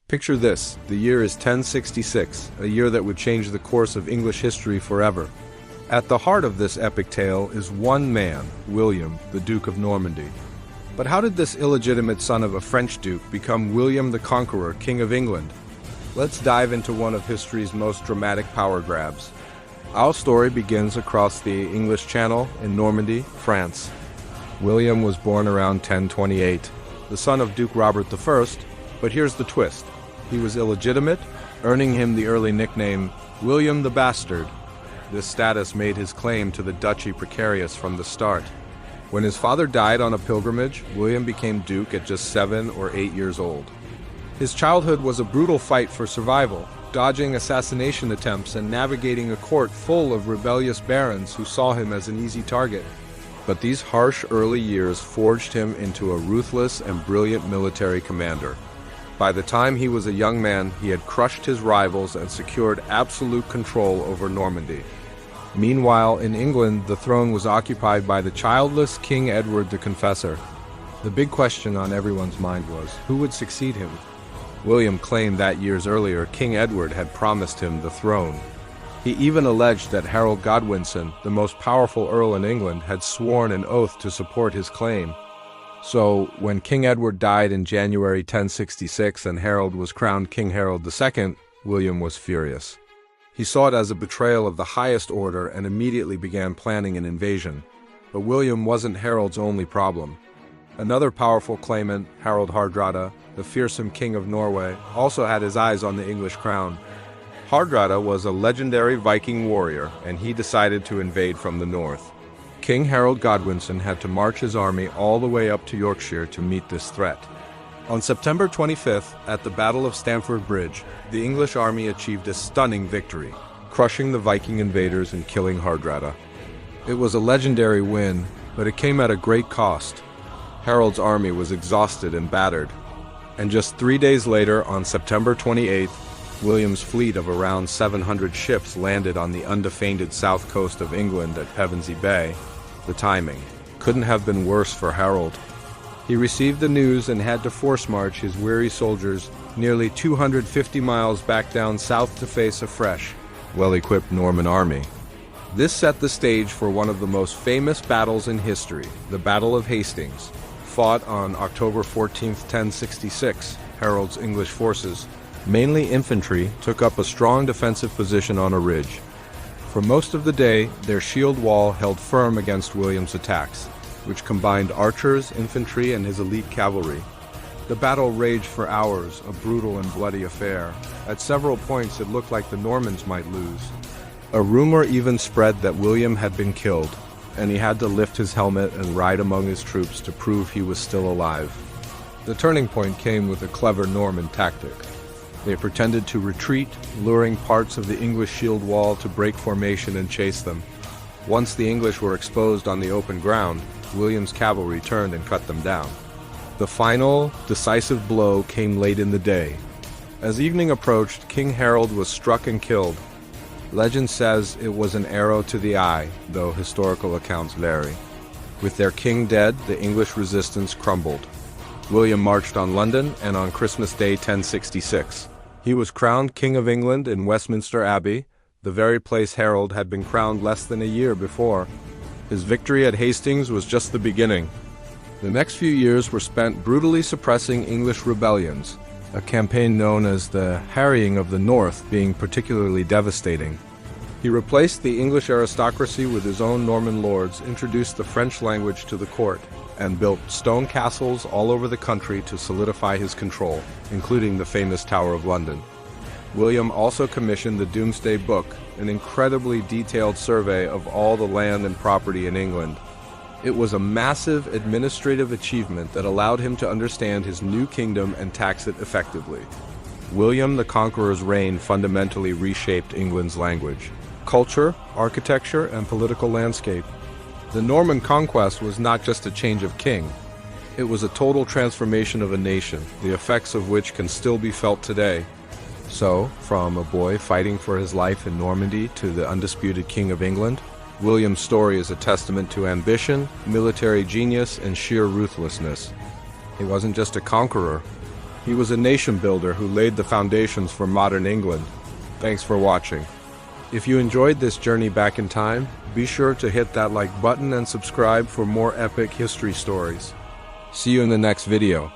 Picture this, the year is 1066, a year that would change the course of English history forever. At the heart of this epic tale is one man, William, the Duke of Normandy. But how did this illegitimate son of a French duke become William the Conqueror, King of England? Let's dive into one of history's most dramatic power grabs. Our story begins across the English Channel in Normandy, France. William was born around 1028, the son of Duke Robert I, but here's the twist. He was illegitimate, earning him the early nickname William the Bastard. This status made his claim to the duchy precarious from the start. When his father died on a pilgrimage, William became duke at just 7 or 8 years old. His childhood was a brutal fight for survival, dodging assassination attempts and navigating a court full of rebellious barons who saw him as an easy target. But these harsh early years forged him into a ruthless and brilliant military commander. By the time he was a young man, he had crushed his rivals and secured absolute control over Normandy. Meanwhile, in England, the throne was occupied by the childless King Edward the Confessor. The big question on everyone's mind was, who would succeed him? William claimed that years earlier, King Edward had promised him the throne. He even alleged that Harold Godwinson, the most powerful earl in England, had sworn an oath to support his claim. So, when King Edward died in January 1066 and Harold was crowned King Harold II, William was furious. He saw it as a betrayal of the highest order and immediately began planning an invasion. But William wasn't Harold's only problem. Another powerful claimant, Harald Hardrada, the fearsome king of Norway, also had his eyes on the English crown. Hardrada was a legendary Viking warrior, and he decided to invade from the north. King Harold Godwinson had to march his army all the way up to Yorkshire to meet this threat. On September 25th, at the Battle of Stamford Bridge, the English army achieved a stunning victory, crushing the Viking invaders and killing Hardrada. It was a legendary win, but it came at a great cost. Harold's army was exhausted and battered. And just 3 days later, on September 28th, William's fleet of around 700 ships landed on the undefended south coast of England at Pevensey Bay. The timing couldn't have been worse for Harold. He received the news and had to force march his weary soldiers nearly 250 miles back down south to face a fresh, well-equipped Norman army. This set the stage for one of the most famous battles in history, the Battle of Hastings. Fought on October 14, 1066, Harold's English forces, mainly infantry, took up a strong defensive position on a ridge. For most of the day, their shield wall held firm against William's attacks, which combined archers, infantry, and his elite cavalry. The battle raged for hours, a brutal and bloody affair. At several points, it looked like the Normans might lose. A rumor even spread that William had been killed, and he had to lift his helmet and ride among his troops to prove he was still alive. The turning point came with a clever Norman tactic. They pretended to retreat, luring parts of the English shield wall to break formation and chase them. Once the English were exposed on the open ground, William's cavalry turned and cut them down. The final, decisive blow came late in the day. As evening approached, King Harold was struck and killed. Legend says it was an arrow to the eye, though historical accounts vary. With their king dead, the English resistance crumbled. William marched on London, and on Christmas Day 1066, he was crowned King of England in Westminster Abbey, the very place Harold had been crowned less than a year before. His victory at Hastings was just the beginning. The next few years were spent brutally suppressing English rebellions, a campaign known as the Harrying of the North being particularly devastating. He replaced the English aristocracy with his own Norman lords, introduced the French language to the court, and built stone castles all over the country to solidify his control, including the famous Tower of London. William also commissioned the Domesday Book, an incredibly detailed survey of all the land and property in England. It was a massive administrative achievement that allowed him to understand his new kingdom and tax it effectively. William the Conqueror's reign fundamentally reshaped England's language, culture, architecture, and political landscape. The Norman Conquest was not just a change of king. It was a total transformation of a nation, the effects of which can still be felt today. So, from a boy fighting for his life in Normandy to the undisputed King of England, William's story is a testament to ambition, military genius, and sheer ruthlessness. He wasn't just a conqueror. He was a nation builder who laid the foundations for modern England. Thanks for watching. If you enjoyed this journey back in time, be sure to hit that like button and subscribe for more epic history stories. See you in the next video.